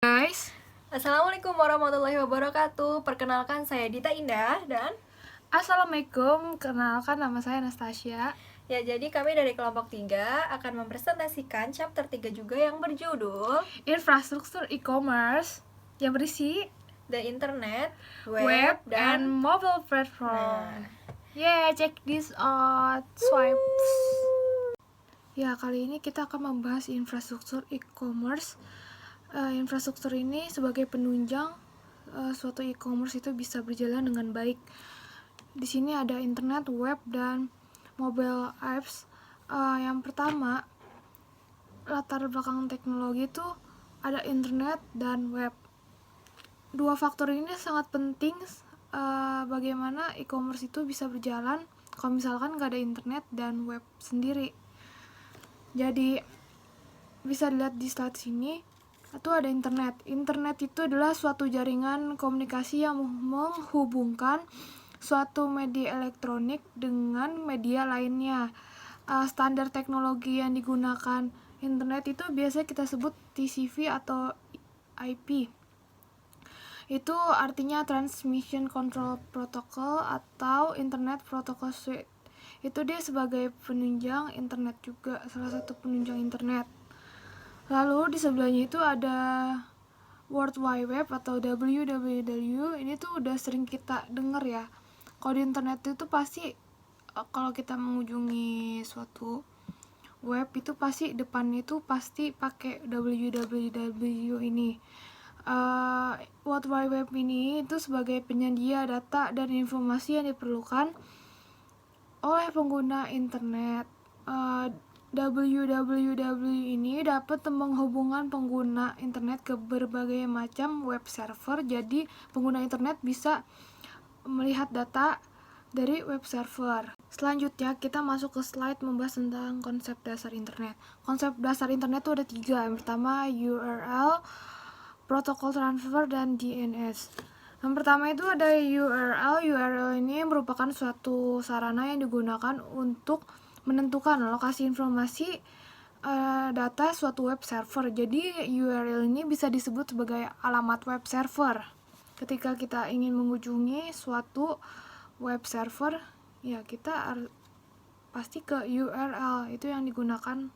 Guys, Assalamualaikum warahmatullahi wabarakatuh. Perkenalkan saya Dita Indah dan Assalamualaikum, kenalkan nama saya Anastasia. jadi kami dari kelompok 3 akan mempresentasikan chapter 3 juga yang berjudul Infrastruktur e-commerce yang berisi The Internet, web dan mobile platform. Check this out. Swipe. Ya, kali ini kita akan membahas infrastruktur e-commerce. Infrastruktur ini sebagai penunjang suatu e-commerce itu bisa berjalan dengan baik. Di sini ada internet, web, dan mobile apps. Yang pertama, latar belakang teknologi itu ada internet dan web. Dua faktor ini sangat penting bagaimana e-commerce itu bisa berjalan kalau misalkan nggak ada internet dan web sendiri. Jadi bisa dilihat di slide sini, itu ada internet. Internet itu adalah suatu jaringan komunikasi yang menghubungkan suatu media elektronik dengan media lainnya. Standar teknologi yang digunakan internet itu biasanya kita sebut TCP atau IP. Itu artinya Transmission Control Protocol atau Internet Protocol Suite. Itu dia sebagai penunjang internet juga, salah satu penunjang internet. Lalu di sebelahnya itu ada World Wide Web atau WWW. Ini tuh udah sering kita denger ya. Kalau di internet itu pasti kalau kita mengunjungi suatu web itu pasti depannya itu pasti pakai www ini. World Wide Web ini itu sebagai penyedia data dan informasi yang diperlukan oleh pengguna internet. www ini dapat menghubungkan pengguna internet ke berbagai macam web server. Jadi pengguna internet bisa melihat data dari web server. Selanjutnya kita masuk ke slide membahas tentang konsep dasar internet. Konsep dasar internet itu ada 3. Yang pertama URL, protokol transfer, dan DNS. Yang pertama itu ada URL. URL ini merupakan suatu sarana yang digunakan untuk menentukan lokasi informasi data suatu web server. Jadi URL ini bisa disebut sebagai alamat web server. Ketika kita ingin mengunjungi suatu web server, ya kita pasti ke URL. Itu yang digunakan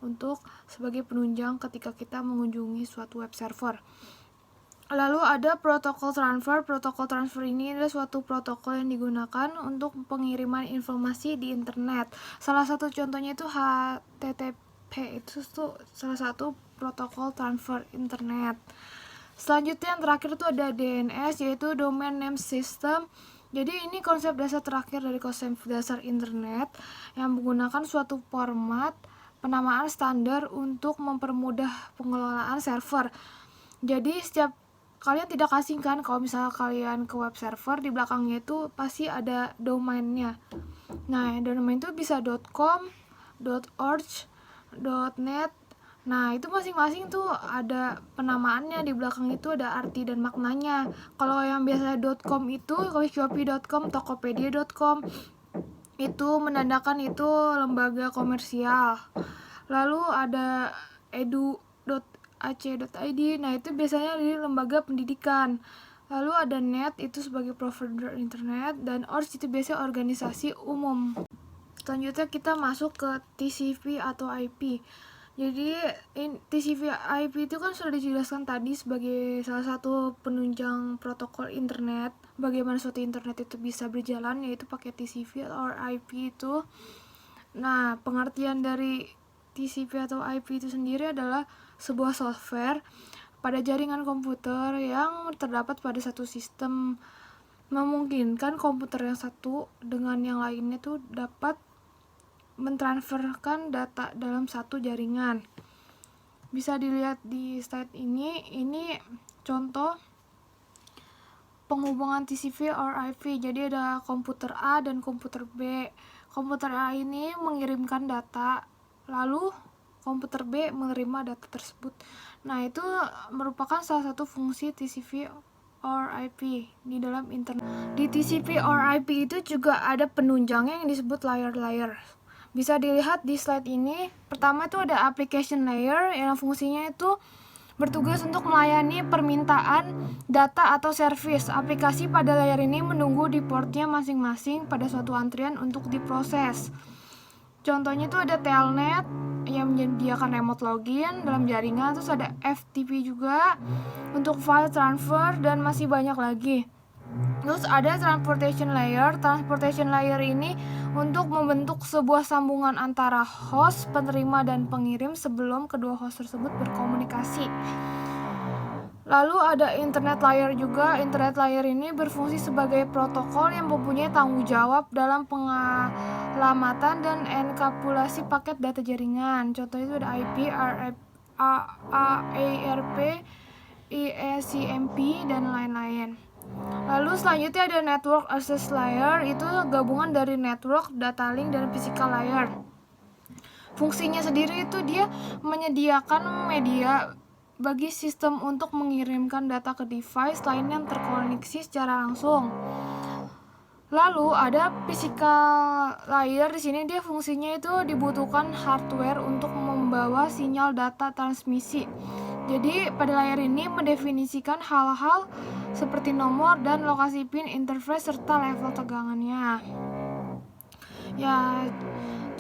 untuk sebagai penunjang ketika kita mengunjungi suatu web server. Lalu ada protokol transfer. Protokol transfer ini adalah suatu protokol yang digunakan untuk pengiriman informasi di internet. Salah satu contohnya itu HTTP. Itu tuh salah satu protokol transfer internet. Selanjutnya yang terakhir itu ada DNS, yaitu Domain Name System. Jadi ini konsep dasar terakhir dari konsep dasar internet yang menggunakan suatu format penamaan standar untuk mempermudah pengelolaan server. Jadi setiap kalian tidak asingkan kalau misalnya kalian ke web server, di belakangnya itu pasti ada domainnya. Nah, domain itu bisa .com, .org, .net. Nah, itu masing-masing tuh ada penamaannya, di belakang itu ada arti dan maknanya. Kalau yang biasa .com itu, kalau shopee.com, tokopedia.com, itu menandakan itu lembaga komersial. Lalu ada edu.ac.id, nah itu biasanya di lembaga pendidikan. Lalu ada net, itu sebagai provider internet, dan org itu biasanya organisasi umum. Selanjutnya kita masuk ke TCP atau IP. Jadi TCP IP itu kan sudah dijelaskan tadi sebagai salah satu penunjang protokol internet. Bagaimana suatu internet itu bisa berjalan, yaitu pakai TCP atau IP itu. Nah, pengertian dari TCP atau IP itu sendiri adalah sebuah software pada jaringan komputer yang terdapat pada satu sistem, memungkinkan komputer yang satu dengan yang lainnya tuh dapat mentransferkan data dalam satu jaringan. Bisa dilihat di slide ini contoh penghubungan TCP or IP. Jadi ada komputer A dan komputer B. Komputer A ini mengirimkan data, lalu komputer B menerima data tersebut. Nah, itu merupakan salah satu fungsi TCP or IP di dalam internet. Di TCP or IP itu juga ada penunjangnya yang disebut layer-layer. Bisa dilihat di slide ini. Pertama itu ada application layer yang fungsinya itu bertugas untuk melayani permintaan data atau servis. Aplikasi pada layar ini menunggu di portnya masing-masing pada suatu antrian untuk diproses. Contohnya itu ada Telnet yang menyediakan remote login dalam jaringan, terus ada FTP juga untuk file transfer, dan masih banyak lagi. Terus ada transportation layer. Transportation layer ini untuk membentuk sebuah sambungan antara host, penerima, dan pengirim sebelum kedua host tersebut berkomunikasi. Lalu ada internet layer juga. Internet layer ini berfungsi sebagai protokol yang mempunyai tanggung jawab dalam penyelamatan dan enkapsulasi paket data jaringan. Contohnya itu ada IP, ARP, IECMP, dan lain-lain. Lalu selanjutnya ada network access layer. Itu gabungan dari network, data link, dan physical layer. Fungsinya sendiri itu dia menyediakan media bagi sistem untuk mengirimkan data ke device lain yang terkoneksi secara langsung. Lalu ada physical layer. Di sini dia fungsinya itu dibutuhkan hardware untuk membawa sinyal data transmisi. Jadi pada layar ini mendefinisikan hal-hal seperti nomor dan lokasi pin, interface, serta level tegangannya. Ya,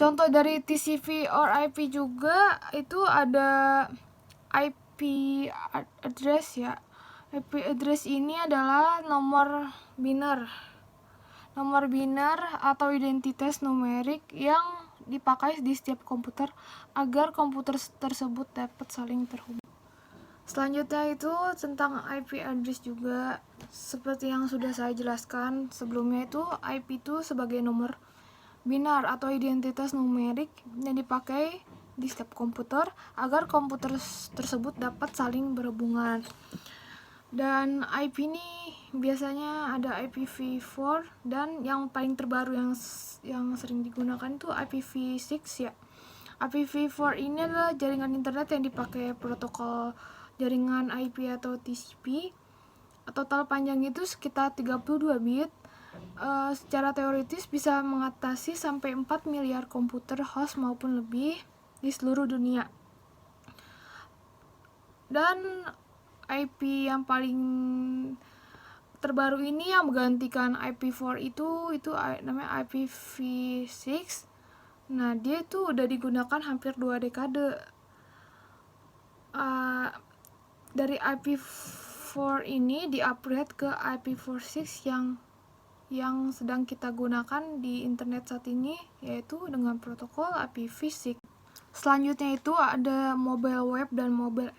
contoh dari TCP or IP juga itu ada IP address ya. IP address ini adalah nomor biner atau identitas numerik yang dipakai di setiap komputer agar komputer tersebut dapat saling terhubung. Selanjutnya itu tentang IP address juga. Seperti yang sudah saya jelaskan sebelumnya, itu IP itu sebagai nomor binar atau identitas numerik yang dipakai di setiap komputer agar komputer tersebut dapat saling berhubungan. Dan IP ini biasanya ada IPv4 dan yang paling terbaru yang sering digunakan itu IPv6 ya. IPv4 ini adalah jaringan internet yang dipakai protokol jaringan IP atau TCP. Total panjang itu sekitar 32 bit. Secara teoritis bisa mengatasi sampai 4 miliar komputer host maupun lebih di seluruh dunia. Dan IP yang paling terbaru ini yang menggantikan IP4 itu namanya IPv6. Nah, dia itu udah digunakan hampir 2 dekade. Dari IP4 ini di-upgrade ke IPv6 yang sedang kita gunakan di internet saat ini, yaitu dengan protokol IPv6. Selanjutnya itu ada mobile web dan mobile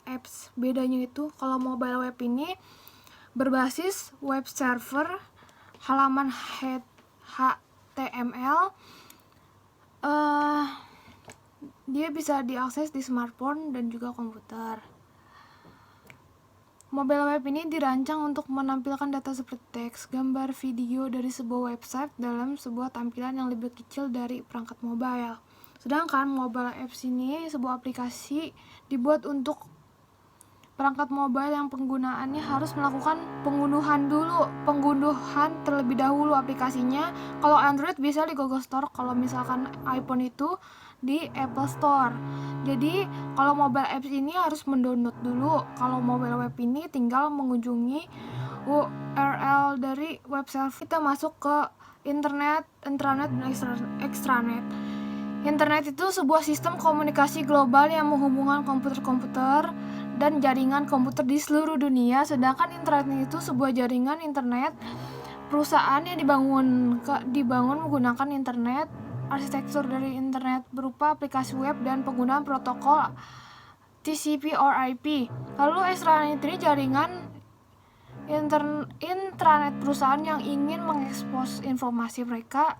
apps. Bedanya itu kalau mobile web ini berbasis web server, halaman HTML. Dia bisa diakses di smartphone dan juga komputer. Mobile web ini dirancang untuk menampilkan data seperti teks, gambar, video dari sebuah website dalam sebuah tampilan yang lebih kecil dari perangkat mobile. Sedangkan mobile apps ini sebuah aplikasi dibuat untuk perangkat mobile yang penggunaannya harus melakukan penggunduhan terlebih dahulu aplikasinya. Kalau Android bisa di Google Store, kalau misalkan iPhone itu di Apple Store. Jadi kalau mobile apps ini harus mendownload dulu. Kalau mobile web ini tinggal mengunjungi URL dari web server. Kita masuk ke internet, intranet, dan extranet. Internet itu sebuah sistem komunikasi global yang menghubungkan komputer-komputer dan jaringan komputer di seluruh dunia. Sedangkan intranet itu sebuah jaringan internet perusahaan yang dibangun menggunakan internet. Arsitektur dari internet berupa aplikasi web dan penggunaan protokol TCP or IP. Lalu extranet ini jaringan intranet perusahaan yang ingin mengekspos informasi mereka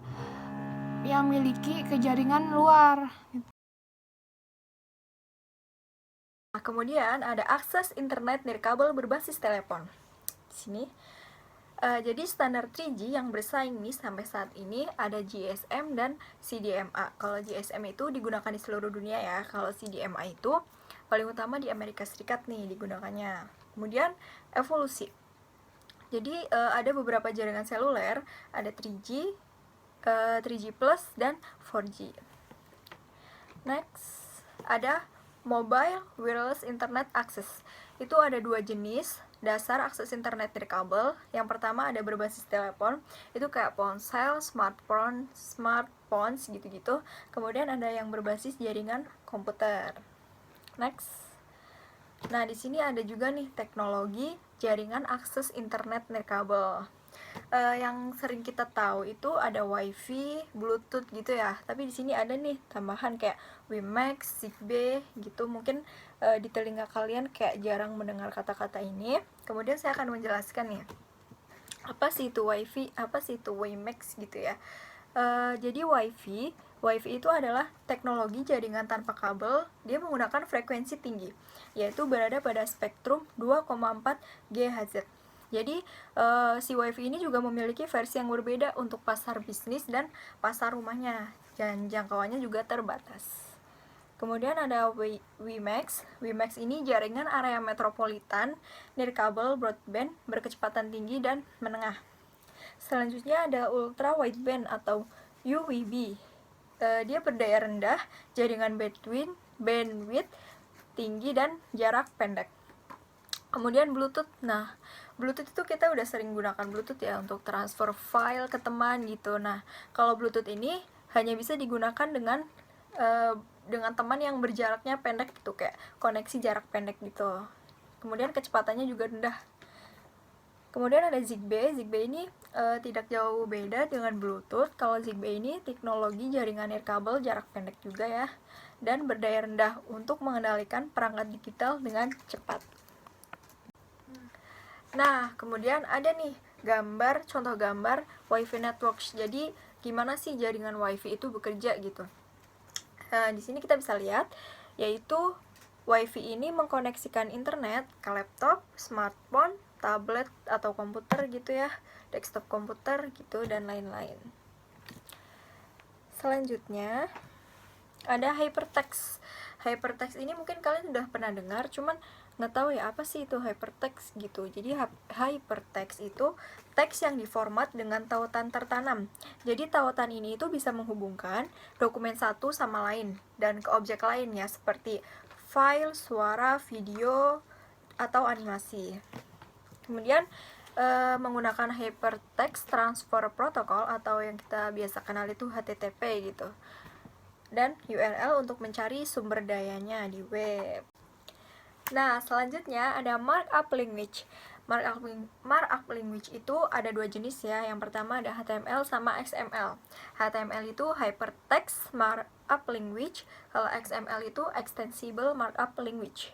yang miliki ke jaringan luar. Nah, kemudian ada akses internet nirkabel berbasis telepon. Di sini, jadi standar 3G yang bersaing nih sampai saat ini ada GSM dan CDMA. Kalau GSM itu digunakan di seluruh dunia ya. Kalau CDMA itu paling utama di Amerika Serikat nih digunakannya. Kemudian evolusi. Jadi ada beberapa jaringan seluler, ada 3G, 3G plus dan 4G. Next ada Mobile Wireless Internet Access. Itu ada dua jenis dasar akses internet nirkabel. Yang pertama ada berbasis telepon, itu kayak ponsel, smartphones gitu-gitu. Kemudian ada yang berbasis jaringan komputer. Next. Nah, di sini ada juga nih teknologi jaringan akses internet nirkabel. Yang sering kita tahu itu ada WiFi, Bluetooth gitu ya. Tapi di sini ada nih tambahan kayak WiMAX, Zigbee gitu. Mungkin di telinga kalian kayak jarang mendengar kata-kata ini. Kemudian saya akan menjelaskan nih. Apa sih itu WiFi? Apa sih itu WiMAX gitu ya? Jadi WiFi itu adalah teknologi jaringan tanpa kabel. Dia menggunakan frekuensi tinggi, yaitu berada pada spektrum 2,4 GHz. Jadi si WiFi ini juga memiliki versi yang berbeda untuk pasar bisnis dan pasar rumahnya, dan jangkauannya juga terbatas. Kemudian ada WiMAX. WiMAX ini jaringan area metropolitan nirkabel broadband berkecepatan tinggi dan menengah. Selanjutnya ada ultra wideband atau UWB. Dia berdaya rendah, jaringan bandwidth tinggi dan jarak pendek. Kemudian Bluetooth. Nah, Bluetooth itu kita udah sering gunakan Bluetooth ya untuk transfer file ke teman gitu. Nah, kalau Bluetooth ini hanya bisa digunakan dengan teman yang berjaraknya pendek gitu, kayak koneksi jarak pendek gitu. Kemudian kecepatannya juga rendah. Kemudian ada Zigbee. Zigbee ini tidak jauh beda dengan Bluetooth. Kalau Zigbee ini teknologi jaringan nirkabel jarak pendek juga ya, dan berdaya rendah untuk mengendalikan perangkat digital dengan cepat. Nah, kemudian ada nih contoh gambar WiFi networks. Jadi, gimana sih jaringan WiFi itu bekerja gitu. Di sini kita bisa lihat, yaitu WiFi ini mengkoneksikan internet ke laptop, smartphone, tablet atau komputer gitu ya, desktop komputer gitu, dan lain-lain. Selanjutnya ada hypertext. Hypertext ini mungkin kalian sudah pernah dengar, cuman nggak tahu ya apa sih itu hypertext gitu. Jadi hypertext itu teks yang diformat dengan tautan tertanam. Jadi tautan ini itu bisa menghubungkan dokumen satu sama lain dan ke objek lainnya seperti file, suara, video, atau animasi. Kemudian menggunakan Hypertext Transfer Protocol atau yang kita biasa kenal itu HTTP gitu, dan URL untuk mencari sumber dayanya di web. Nah, selanjutnya ada markup language. Markup language itu ada dua jenis ya. Yang pertama ada HTML sama XML. HTML itu Hypertext Markup Language, kalau XML itu Extensible Markup Language.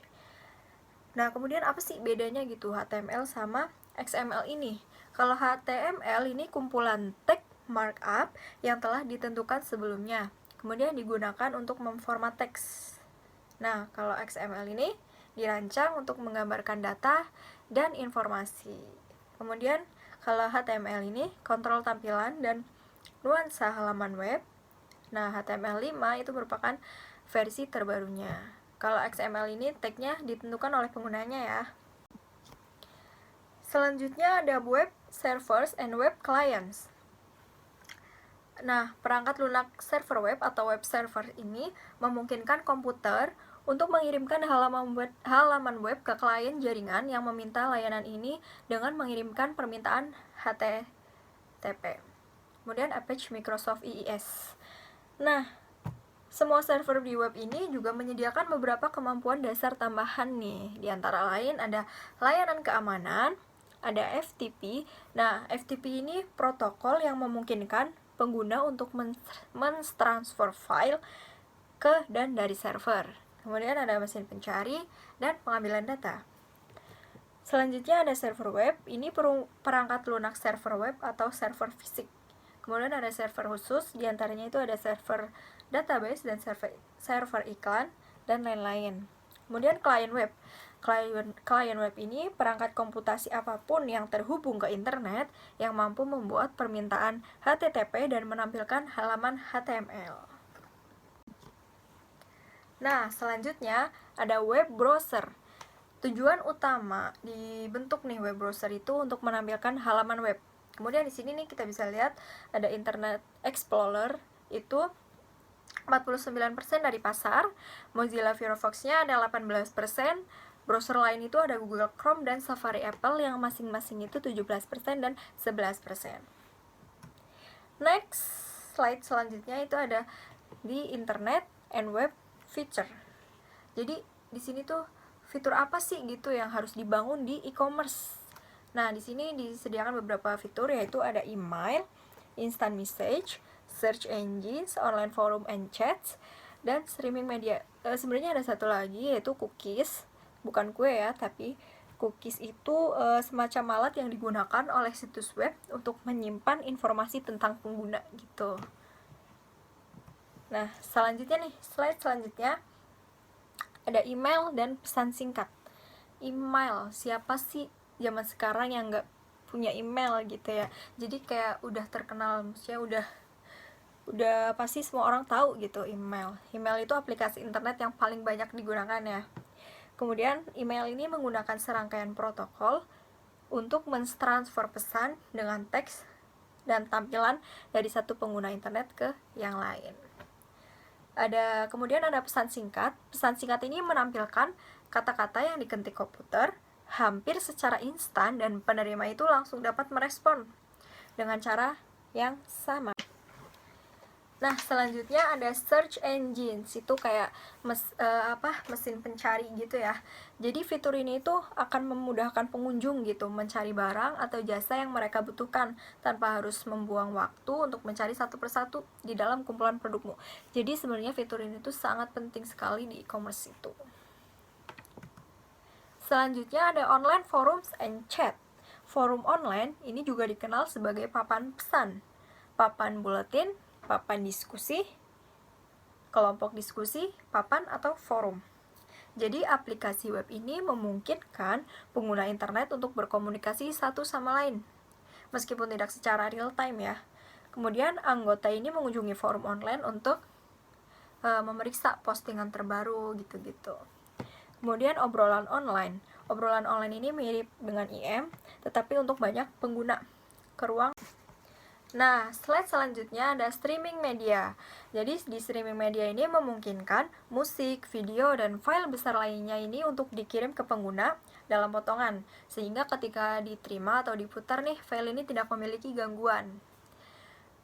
Nah, kemudian apa sih bedanya gitu HTML sama XML ini? Kalau HTML ini kumpulan tag markup yang telah ditentukan sebelumnya, kemudian digunakan untuk memformat teks. Nah, kalau XML ini dirancang untuk menggambarkan data dan informasi. Kemudian, kalau HTML ini kontrol tampilan dan nuansa halaman web. Nah, HTML5 itu merupakan versi terbarunya. Kalau XML ini tagnya ditentukan oleh penggunanya ya. Selanjutnya ada web servers and web clients. Nah, perangkat lunak server web atau web server ini memungkinkan komputer untuk mengirimkan halaman web ke klien jaringan yang meminta layanan ini dengan mengirimkan permintaan HTTP. Kemudian Apache Microsoft IIS. Nah, semua server di web ini juga menyediakan beberapa kemampuan dasar tambahan nih. Di antara lain ada layanan keamanan, ada FTP. Nah, FTP ini protokol yang memungkinkan pengguna untuk mentransfer file ke dan dari server. Kemudian ada mesin pencari dan pengambilan data. Selanjutnya ada server web. Ini perangkat lunak server web atau server fisik. Kemudian ada server khusus, diantaranya itu ada server database dan server iklan dan lain-lain. Kemudian client web. Client web ini perangkat komputasi apapun yang terhubung ke internet yang mampu membuat permintaan HTTP dan menampilkan halaman HTML. Nah, selanjutnya ada web browser. Tujuan utama dibentuk nih web browser itu untuk menampilkan halaman web. Kemudian di sini nih kita bisa lihat ada Internet Explorer, itu 49% dari pasar. Mozilla Firefox-nya ada 18%. Browser lain itu ada Google Chrome dan Safari Apple yang masing-masing itu 17% dan 11%. Next, slide selanjutnya itu ada di Internet and Web Feature. Jadi di sini tuh fitur apa sih gitu yang harus dibangun di e-commerce. Nah, di sini disediakan beberapa fitur, yaitu ada email, instant message, search engines, online forum and chats, dan streaming media. Sebenarnya ada satu lagi, yaitu cookies. Bukan kue ya, tapi cookies itu semacam alat yang digunakan oleh situs web untuk menyimpan informasi tentang pengguna gitu. Nah, selanjutnya nih, slide selanjutnya ada email dan pesan singkat. Email, siapa sih zaman sekarang yang nggak punya email gitu ya? Jadi kayak udah terkenal, maksudnya udah pasti semua orang tahu gitu email. Email itu aplikasi internet yang paling banyak digunakan ya. Kemudian email ini menggunakan serangkaian protokol untuk mentransfer pesan dengan teks dan tampilan dari satu pengguna internet ke yang lain. Kemudian ada pesan singkat. Pesan singkat ini menampilkan kata-kata yang diketik komputer hampir secara instan dan penerima itu langsung dapat merespon dengan cara yang sama. Nah, selanjutnya ada search engines, itu kayak mesin pencari gitu ya. Jadi fitur ini tuh akan memudahkan pengunjung gitu mencari barang atau jasa yang mereka butuhkan tanpa harus membuang waktu untuk mencari satu persatu di dalam kumpulan produkmu. Jadi sebenarnya fitur ini tuh sangat penting sekali di e-commerce itu. Selanjutnya ada online forums and chat. Forum online ini juga dikenal sebagai papan pesan, papan buletin, papan diskusi, kelompok diskusi, papan atau forum. Jadi aplikasi web ini memungkinkan pengguna internet untuk berkomunikasi satu sama lain, meskipun tidak secara real time ya. Kemudian anggota ini mengunjungi forum online untuk memeriksa postingan terbaru gitu-gitu. Kemudian obrolan online. Obrolan online ini mirip dengan IM, tetapi untuk banyak pengguna ke ruang. Nah, slide selanjutnya ada streaming media. Jadi di streaming media ini memungkinkan musik, video, dan file besar lainnya ini untuk dikirim ke pengguna dalam potongan, sehingga ketika diterima atau diputar nih, file ini tidak memiliki gangguan.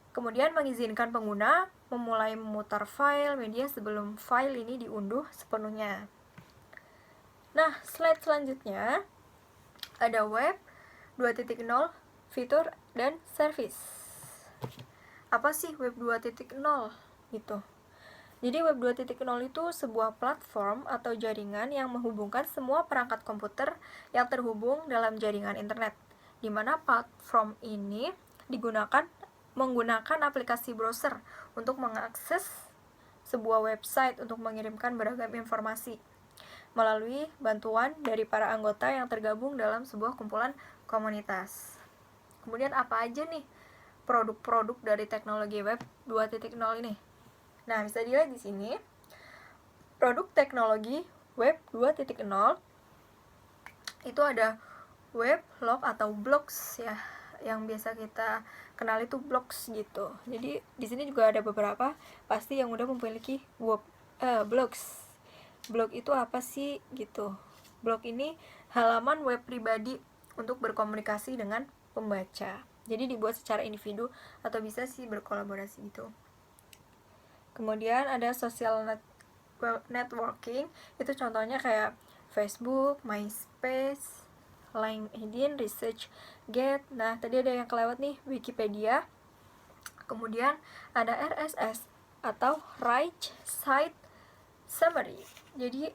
Kemudian mengizinkan pengguna memulai memutar file media sebelum file ini diunduh sepenuhnya. Nah, slide selanjutnya ada web 2.0, fitur dan service. Apa sih web 2.0 gitu? Jadi web 2.0 itu sebuah platform atau jaringan yang menghubungkan semua perangkat komputer yang terhubung dalam jaringan internet, di mana platform ini menggunakan aplikasi browser untuk mengakses sebuah website untuk mengirimkan beragam informasi melalui bantuan dari para anggota yang tergabung dalam sebuah kumpulan komunitas. Kemudian apa aja nih produk-produk dari teknologi web 2.0 ini? Nah, bisa dilihat di sini. Produk teknologi web 2.0 itu ada weblog atau blogs ya, yang biasa kita kenal itu blogs gitu. Jadi di sini juga ada beberapa pasti yang udah memiliki blogs. Blog itu apa sih gitu? Blog ini halaman web pribadi untuk berkomunikasi dengan pembaca. Jadi dibuat secara individu atau bisa sih berkolaborasi gitu. Kemudian ada social networking, itu contohnya kayak Facebook, MySpace, LinkedIn, ResearchGate. Nah, tadi ada yang kelewat nih, Wikipedia. Kemudian ada RSS atau Right Site Summary. Jadi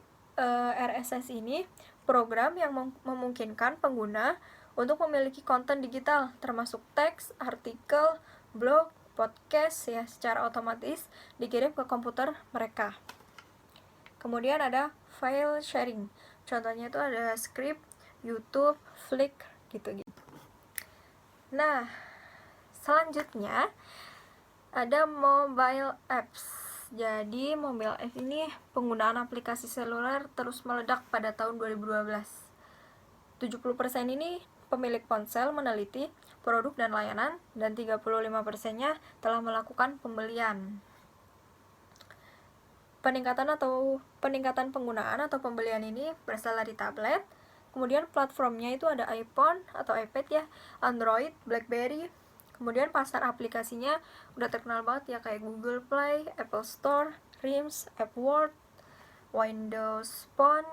RSS ini program yang memungkinkan pengguna untuk memiliki konten digital termasuk teks, artikel, blog, podcast ya secara otomatis dikirim ke komputer mereka. Kemudian ada file sharing. Contohnya itu ada Script, YouTube, Flickr gitu-gitu. Nah, selanjutnya ada mobile apps. Jadi mobile apps ini penggunaan aplikasi seluler terus meledak pada tahun 2012. 70% ini pemilik ponsel meneliti produk dan layanan, dan 35%-nya telah melakukan pembelian. peningkatan penggunaan atau pembelian ini berasal dari tablet. Kemudian platformnya itu ada iPhone atau iPad ya, Android, BlackBerry. Kemudian pasar aplikasinya udah terkenal banget ya, kayak Google Play, Apple Store, RIMS, AppWorld, Windows Phone,